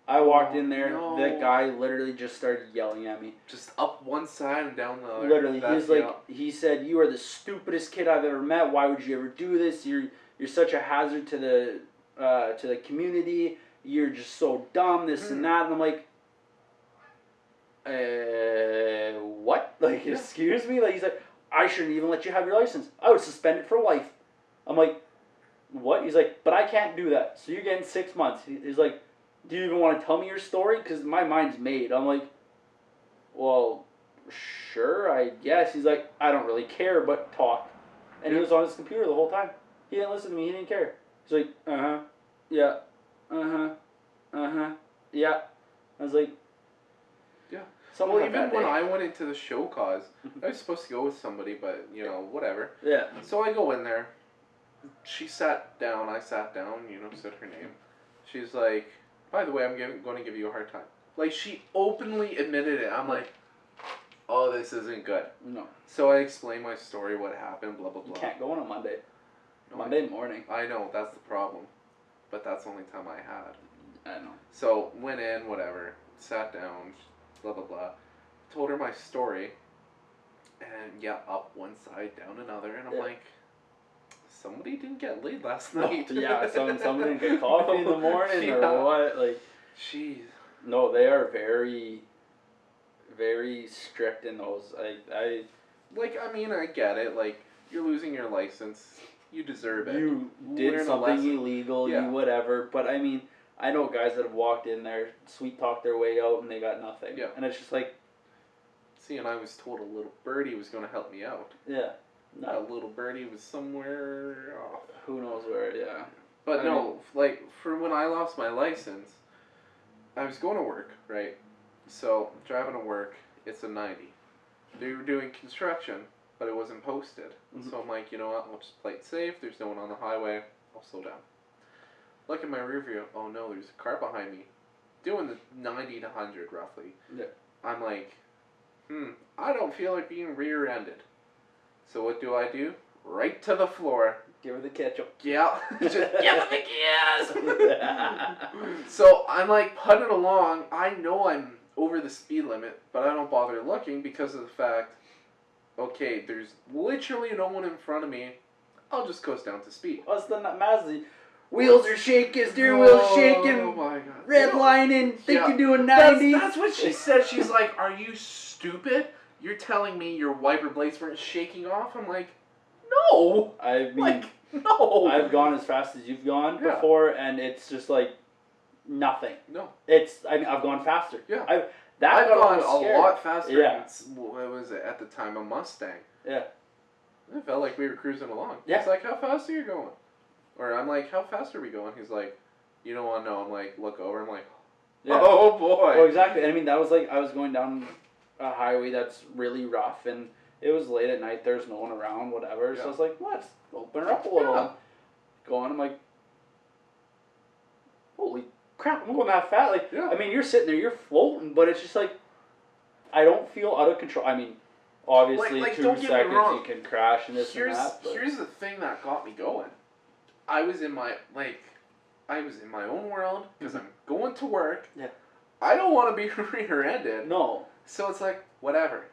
I walked in there. No. The guy literally just started yelling at me. Just up one side and down the other. Literally, he said, "You are the stupidest kid I've ever met. Why would you ever do this? You're such a hazard to the community. You're just so dumb. This and that." And I'm like, what? Like, excuse me? Like, he's like, "I shouldn't even let you have your license. I would suspend it for life." I'm like, what? He's like, "But I can't do that. So you're getting 6 months." He's like, "Do you even want to tell me your story? Because my mind's made." I'm like, "Well, sure, I guess." He's like, "I don't really care, but talk." And he was on his computer the whole time. He didn't listen to me. He didn't care. He's like, yeah, yeah. I was like, yeah. Well, even when I went into the show cause, I was supposed to go with somebody, but, whatever. Yeah. So I go in there. She sat down. I sat down, said her name. She's like, "By the way, I'm going to give you a hard time." Like, she openly admitted it. I'm like, oh, this isn't good. No. So I explained my story, what happened, blah, blah, blah. You can't go on a Monday. No, Monday morning. I know, that's the problem. But that's the only time I had. I know. So, went in, whatever, sat down, blah, blah, blah. Told her my story. And, up one side, down another. And I'm like, somebody didn't get laid last night. Somebody didn't get coffee in the morning or what? Like, jeez. No, they are very, very strict in those. I get it. Like, you're losing your license. You deserve it. You did something illegal, Yeah. you whatever. But I mean, I know guys that have walked in there, sweet talked their way out, and they got nothing. Yeah. And it's just like... See, and I was told a little birdie was going to help me out. Yeah. No. A little birdie was somewhere off. Who knows where, yeah. But for when I lost my license, I was going to work, right? So, driving to work, it's a 90. They were doing construction, but it wasn't posted. Mm-hmm. So I'm like, you know what, I'll just play it safe. There's no one on the highway. I'll slow down. Look at my rear view. Oh no, there's a car behind me. Doing the 90 to 100 roughly. Yeah. I'm like, I don't feel like being rear-ended. So what do? Right to the floor. Give her the ketchup. Yeah. Just give her the gas. So I'm like putting along. I know I'm over the speed limit, but I don't bother looking because of the fact, okay, there's literally no one in front of me. I'll just coast down to speed. Us the Mazda. Wheels are shaking, steering wheel's shaking. Oh my god. Redlining, think you're doing 90. That's what she said. She's like, "Are you stupid? You're telling me your wiper blades weren't shaking off?" I'm like, no. I mean, like, no. I've gone as fast as you've gone before, and it's just like nothing. No. I've gone faster. Yeah. I've gone a lot faster. Yeah. What was it at the time? A Mustang. Yeah. It felt like we were cruising along. Yeah. He's like, "How fast are you going?" Or I'm like, "How fast are we going?" He's like, "You don't want to know." I'm like, look over. I'm like, oh boy. Well, exactly. I mean, that was like I was going down a highway that's really rough, and it was late at night. There's no one around, whatever. Yeah. So I was like, let's open her up a little. Yeah. Going, I'm like, holy crap, I'm going that fast. Like, I mean, you're sitting there, you're floating, but it's just like, I don't feel out of control. I mean, obviously, 2 seconds you can crash and this and that. But here's the thing that got me going. I was in my own world because I'm going to work. Yeah. I don't want to be rear-ended. No. So it's like, whatever.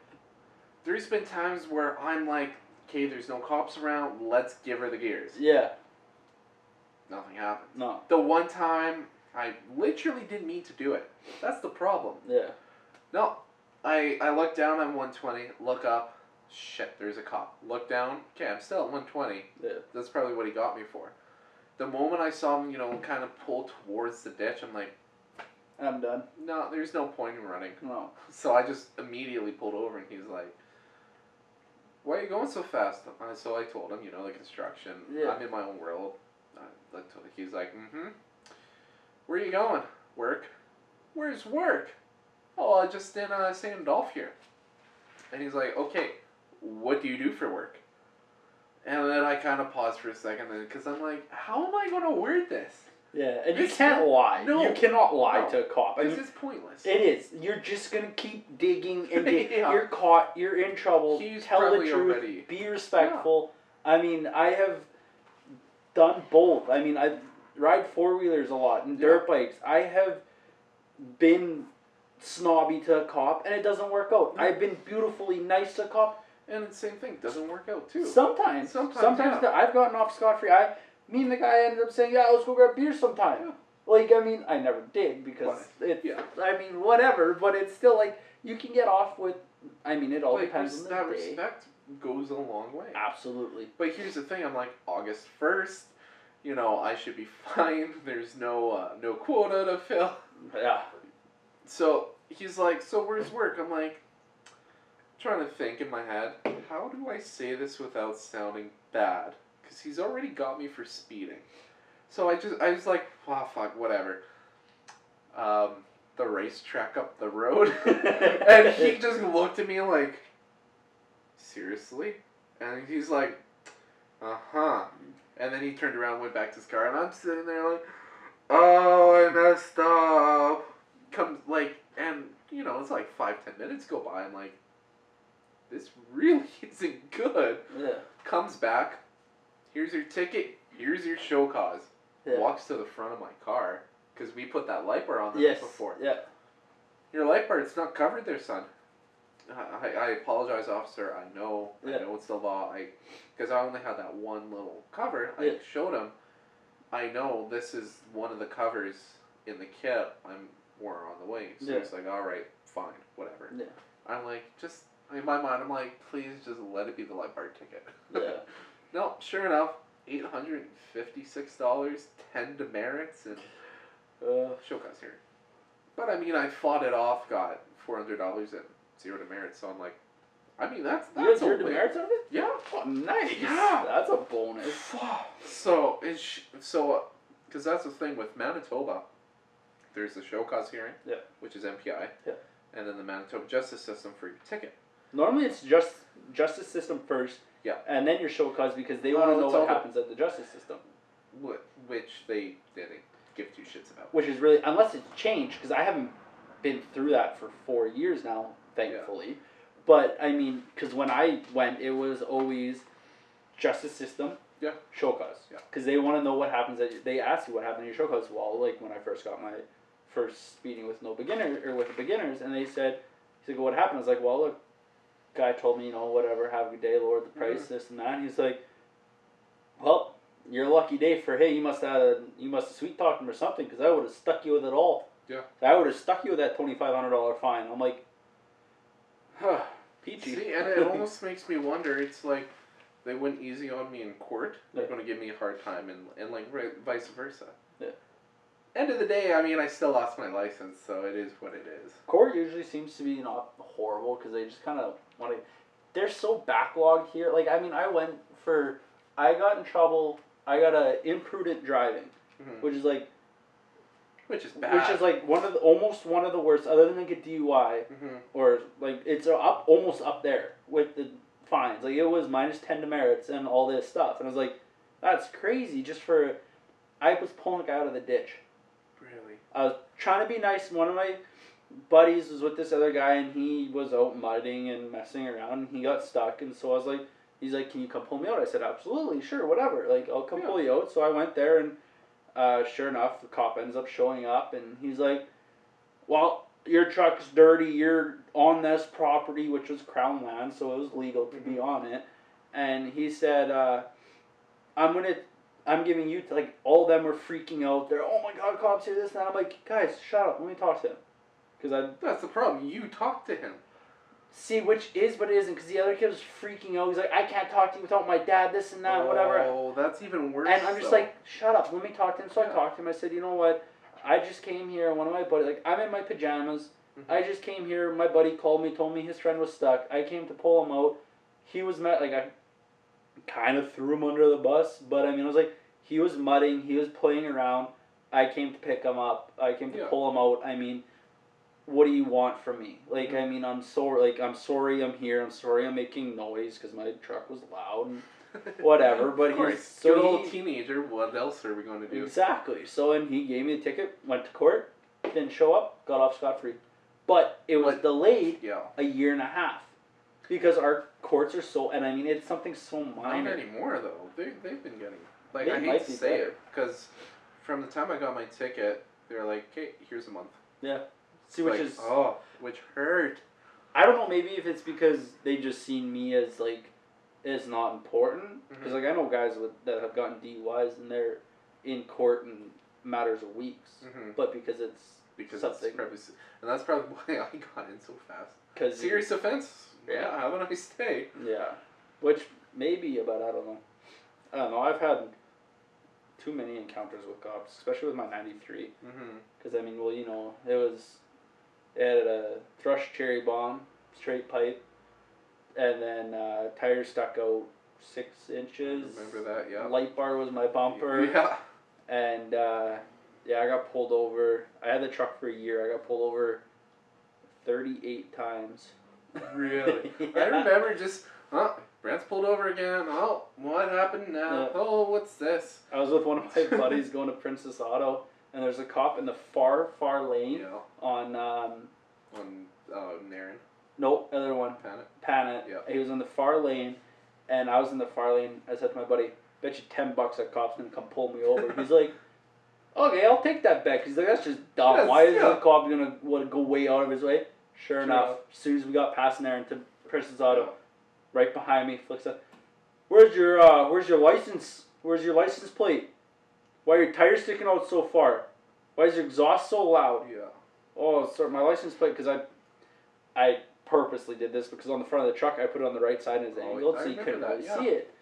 There's been times where I'm like, okay, there's no cops around, let's give her the gears. Yeah. Nothing happens. No. The one time, I literally didn't mean to do it. That's the problem. Yeah. No. I look down at 120, look up, shit, there's a cop. Look down, okay, I'm still at 120. Yeah. That's probably what he got me for. The moment I saw him, kind of pull towards the ditch, I'm like, I'm done. No, there's no point in running. No. So I just immediately pulled over, and he's like, "Why are you going so fast?" So I told him, the construction. Yeah. I'm in my own world. He's like, "Where are you going?" "Work." "Where's work?" "Oh, I just in St. Adolph here." And he's like, "Okay, what do you do for work?" And then I kind of paused for a second, because I'm like, how am I going to word this? Yeah, and you can't lie. No. You cannot lie to a cop. Because it's pointless. It is. You're just going to keep digging and digging. Yeah. You're caught. You're in trouble. Tell the truth. Already. Be respectful. Yeah. I mean, I have done both. I mean, I ride 4-wheelers a lot and dirt bikes. I have been snobby to a cop and it doesn't work out. I've been beautifully nice to a cop. And the same thing, doesn't work out too. Sometimes yeah. I've gotten off scot-free. Me and the guy ended up saying, yeah, let's go grab beer sometime. Yeah. Like, I mean, I never did because I mean, whatever, but it's still like, you can get off with, I mean, it all depends on the that day. respect goes a long way. Absolutely. But here's the thing, I'm like, August 1st, you know, I should be fine. There's no quota to fill. Yeah. So he's like, so where's work? I'm like, trying to think in my head, how do I say this without sounding bad? Because he's already got me for speeding. So I was like, oh, fuck, whatever. The racetrack up the road. And he just looked at me like, seriously? And he's like, uh-huh. And then he turned around and went back to his car, and I'm sitting there like, oh, I messed up. Comes, like, and, you know, it's like 5-10 minutes go by, and like, this really isn't good. Yeah. Comes back, here's your ticket, here's your show cause. Yeah. Walks to the front of my car, because we put that light bar on there before. Yeah. Your light bar, it's not covered there, son. I apologize, officer. I know it's the law. Because I only had that one little cover. I showed him. I know this is one of the covers in the kit. I'm more on the way. So he's like, all right, fine, whatever. Yeah. I'm like, just in my mind, I'm like, please just let it be the light bar ticket. Yeah. No, sure enough, $856, 10 demerits, and show cause here. But I mean, I fought it off, got $400 and 0 demerits. So I'm like, I mean, that's you had 0 demerits out of it? Yeah. Oh, nice. Yeah. That's a bonus. So because that's the thing with Manitoba. There's the show cause hearing, which is MPI, and then the Manitoba Justice System for your ticket. Normally, it's just justice system first, and then your show cause because they want to know what happens at the justice system. Which they didn't give two shits about. Which is really, unless it's changed, because I haven't been through that for 4 years now, thankfully. Yeah. But, I mean, because when I went, it was always justice system, show cause. Because they want to know what happens, they ask you what happened in your show cause. Well, like when I first got my first speeding with with the beginners, and he's like, well, what happened? I was like, well, look, guy told me, you know, whatever, have a good day, lower the price, this and that. And he's like, well, your lucky day for, hey, you must have sweet talked him or something, because I would have stuck you with it all. Yeah. I would have stuck you with that $2,500 fine. I'm like, huh, peachy. See, and it almost makes me wonder, it's like, they went easy on me in court, they're going to give me a hard time, and like, vice versa. Yeah. End of the day, I mean, I still lost my license, so it is what it is. Court usually seems to be not horrible, because they just kind of want to, they're so backlogged here. Like, I mean, I got in trouble, I got a imprudent driving, which is like, which is bad. Which is like almost one of the worst, other than like a DUI, or like it's almost up there with the fines. Like it was minus 10 demerits and all this stuff, and I was like, that's crazy. I was pulling a guy out of the ditch. Really? I was trying to be nice. One of my buddies was with this other guy, and he was out mudding and messing around, and he got stuck, and so I was like, he's like, can you come pull me out? I said, absolutely, sure, whatever. Like, I'll come pull you out. So I went there, and sure enough, the cop ends up showing up, and he's like, well, your truck's dirty, you're on this property, which was Crown land, so it was legal to be on it. And he said, I'm giving you, like, all of them were freaking out. They're, oh my God, cops here, this and that. I'm like, guys, shut up, let me talk to him. That's the problem, you talk to him. See, which is but it isn't, because the other kid was freaking out. He's like, I can't talk to you without my dad, this and that, whatever. Oh, that's even worse. And I'm just like, shut up, let me talk to him. So I talked to him. I said, you know what? I just came here, one of my buddies, like, I'm in my pajamas. I just came here. My buddy called me, told me his friend was stuck. I came to pull him out. He was I kind of threw him under the bus, but I mean, I was like, he was mudding, he was playing around. I came to pick him up. I came to pull him out. I mean, what do you want from me? Like, I mean, I'm sorry. Like, I'm sorry I'm here. I'm sorry I'm making noise because my truck was loud and whatever. But you're a little teenager. What else are we going to do? Exactly. So, and he gave me a ticket. Went to court. Didn't show up. Got off scot-free. But it was delayed a year and a half because our courts are so. And I mean, it's something so minor. Not anymore though. They've been getting. Like, I hate to say it because from the time I got my ticket, they were like, "Okay, here's a month." Yeah. See, which like, is... which hurt. I don't know, maybe if it's because they just seen me as, like, it's not important. Because, like, I know guys that have gotten DUIs and they're in court in matters of weeks. But because it's something... It's and that's probably why I got in so fast. Cause serious offense? Yeah, have a nice day. Yeah. Which, maybe, but I don't know. I don't know, I've had too many encounters with cops, especially with my 93. Because, I mean, well, you know, it had a thrush cherry bomb, straight pipe, and then tire stuck out 6 inches. Remember that, yeah. Light bar was my bumper. Yeah. And, I got pulled over. I had the truck for a year. I got pulled over 38 times. Really? Yeah. I remember just, Brent's pulled over again. Oh, what happened now? Yeah. Oh, what's this? I was with one of my buddies going to Princess Auto, and there's a cop in the far lane on... Naren? Nope, other one. Panet. Yeah. He was in the far lane, and I was in the far lane. I said to my buddy, bet you $10 that cop's gonna come pull me over. He's like, okay, I'll take that bet. He's like, that's just dumb. Yes, Why is the cop gonna want to go way out of his way? Sure enough, as soon as we got past there into Princess Auto, right behind me, flicks up. Where's your license? Where's your license plate? Why are your tires sticking out so far? Why is your exhaust so loud? Yeah. Oh, sorry, my license plate, because I purposely did this because on the front of the truck I put it on the right side and it's angled, so you couldn't really see it.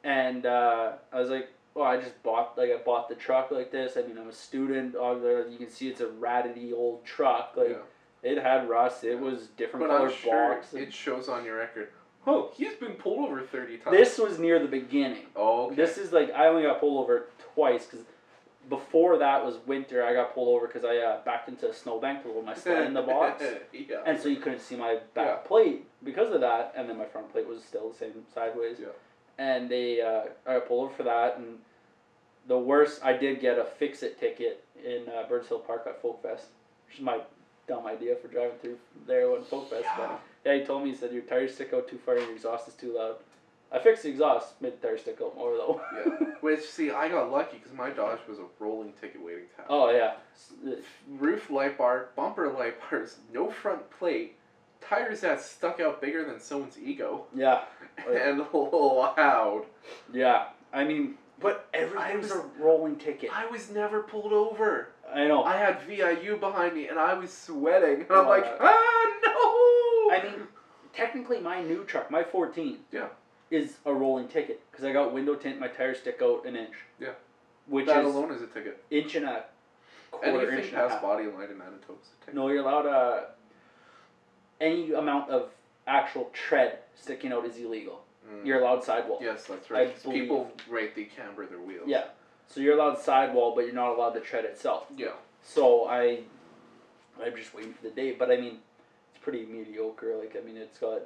And I was like, well, I bought the truck like this. I mean, I'm a student. You can see it's a ratty old truck. Like it had rust. It was different colored blocks. It shows on your record. Oh, he's been pulled over 30 times. This was near the beginning. Oh, okay. This is like I only got pulled over twice because. Before that was winter, I got pulled over because I backed into a snowbank with my sled in the box. And so you couldn't see my back plate because of that, and then my front plate was still the same sideways. Yeah. And I got pulled over for that, and the worst, I did get a fix-it ticket in Burns Hill Park at Folk Fest, which is my dumb idea for driving through there when Folk Fest. But yeah, he told me, he said, your tires stick out too far and your exhaust is too loud. I fixed the exhaust, made the tires stick out more though. Yeah. Which, see, I got lucky because my Dodge was a rolling ticket waiting to happen. Oh, yeah. Roof light bar, bumper light bars, no front plate, tires that stuck out bigger than someone's ego. Yeah. And loud. Yeah. I mean, but everything was a rolling ticket. I was never pulled over. I know. I had VIU behind me and I was sweating. And I'm like, no! I mean, technically my new truck, my 14. Yeah. Is a rolling ticket because I got window tint. My tires stick out an inch. Yeah, which that alone is a ticket. Inch and a quarter. Anything inch past body line in Manitoba is a ticket. No, you're allowed any amount of actual tread sticking out is illegal. You're allowed sidewall. Yes, that's right. People they camber their wheels. Yeah, so you're allowed sidewall, but you're not allowed the tread itself. Yeah. So I'm just waiting for the day, but I mean, it's pretty mediocre. Like I mean, it's got.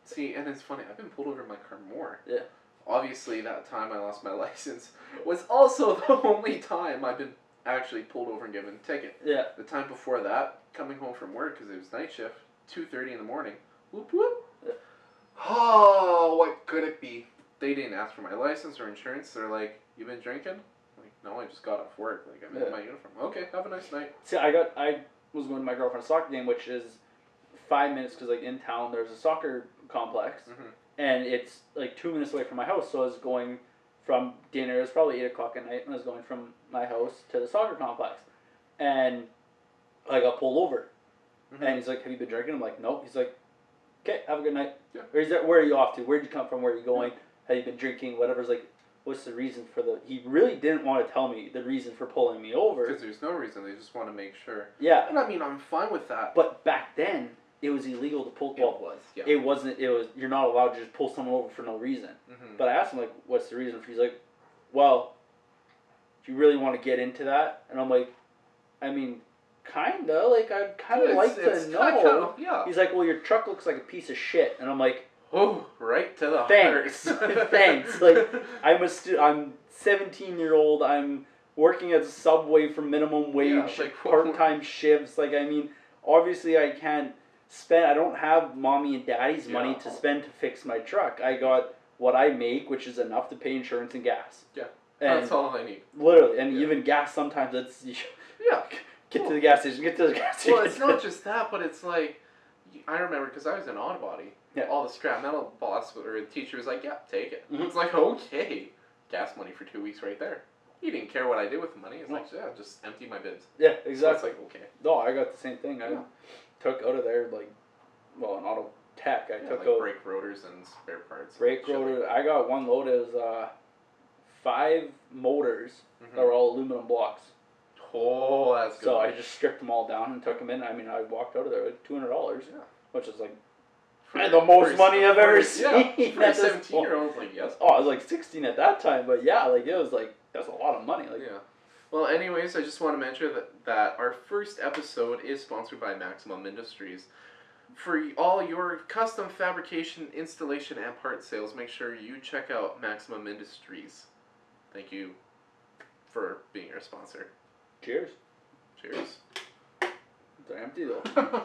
See, and it's funny, I've been pulled over in my car more. Yeah. Obviously, that time I lost my license was also the only time I've been actually pulled over and given a ticket. Yeah. The time before that, coming home from work, because it was night shift, 2:30 in the morning, whoop whoop. Yeah. Oh, what could it be? They didn't ask for my license or insurance. They're like, you been drinking? I'm like, no, I just got off work. Like, I'm in my uniform. Okay, have a nice night. See, I was going to my girlfriend's soccer game, which is 5 minutes, because like in town there's a soccer complex, and it's like 2 minutes away from my house. So I was going from dinner. It was probably 8 o'clock at night, and I was going from my house to the soccer complex, and I got pulled over. And he's like, "Have you been drinking?" I'm like, "Nope." He's like, "Okay, have a good night." Yeah. Or he's like, "Where are you off to? Where'd you come from? Where are you going? Have you been drinking?" Whatever's like, what's the reason for the? He really didn't want to tell me the reason for pulling me over. Because there's no reason. They just want to make sure. Yeah. And I mean, I'm fine with that. But back then, it was illegal to pull. Well, it wasn't. It was. You're not allowed to just pull someone over for no reason. But I asked him like, "What's the reason?" He's like, "Well, do you really want to get into that?" And I'm like, "I mean, kinda. Like, I'd kind of like to know." Yeah. He's like, "Well, your truck looks like a piece of shit," and I'm like, "Oh, right to the thanks, thanks." Like, I'm 17-year-old. I'm working at Subway for minimum wage, like part-time shifts. Like, I mean, obviously, I can't spend. I don't have mommy and daddy's money to spend to fix my truck. I got what I make, which is enough to pay insurance and gas. Yeah, and that's all I need. Literally, and even gas sometimes it's Get to the gas station. Get to the gas station. Well, it's not just that, but it's like, I remember because I was in auto body. Yeah. All the scrap metal boss or the teacher was like, "Yeah, take it." Mm-hmm. It's like, okay, gas money for 2 weeks right there. He didn't care what I did with the money. It's like, yeah, just empty my bins. Yeah, exactly. So it's like, okay. No, I got the same thing. I took out of there an auto tech. I took out brake rotors and spare parts. Brake rotor. I got one load. It was 5 motors that were all aluminum blocks. Oh, that's good. So I just stripped them all down and took them in. I mean, I walked out of there with $200, which is like the most money I've ever seen. Yeah, for a 17-year-old, like, yes. Oh, I was like 16 at that time, but yeah, like it was like, that's a lot of money. Like, yeah. Well, anyways, I just want to mention that our first episode is sponsored by Maximum Industries. For all your custom fabrication, installation, and part sales, make sure you check out Maximum Industries. Thank you for being our sponsor. Cheers. Cheers. They're empty though.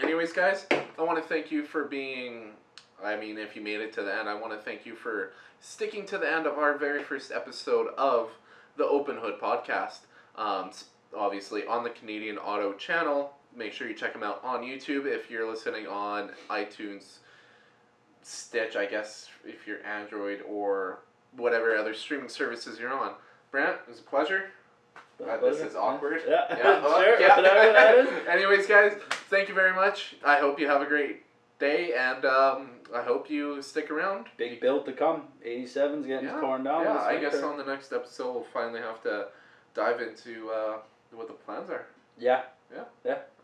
Anyways, guys, I want to thank you for being, if you made it to the end, I want to thank you for sticking to the end of our very first episode of the Open Hood podcast. Obviously on the Canadian Auto channel. Make sure you check them out on YouTube if you're listening on iTunes, Stitch, I guess, if you're Android, or whatever other streaming services you're on. Brant, it was a pleasure. This is awkward. Yeah, sure. Yeah. Whatever that is. Anyways, guys, thank you very much. I hope you have a great day, and I hope you stick around. Big build to come. 87's getting torn down. Yeah, I guess on the next episode we'll finally have to dive into what the plans are. Yeah.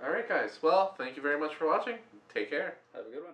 All right, guys. Well, thank you very much for watching. Take care. Have a good one.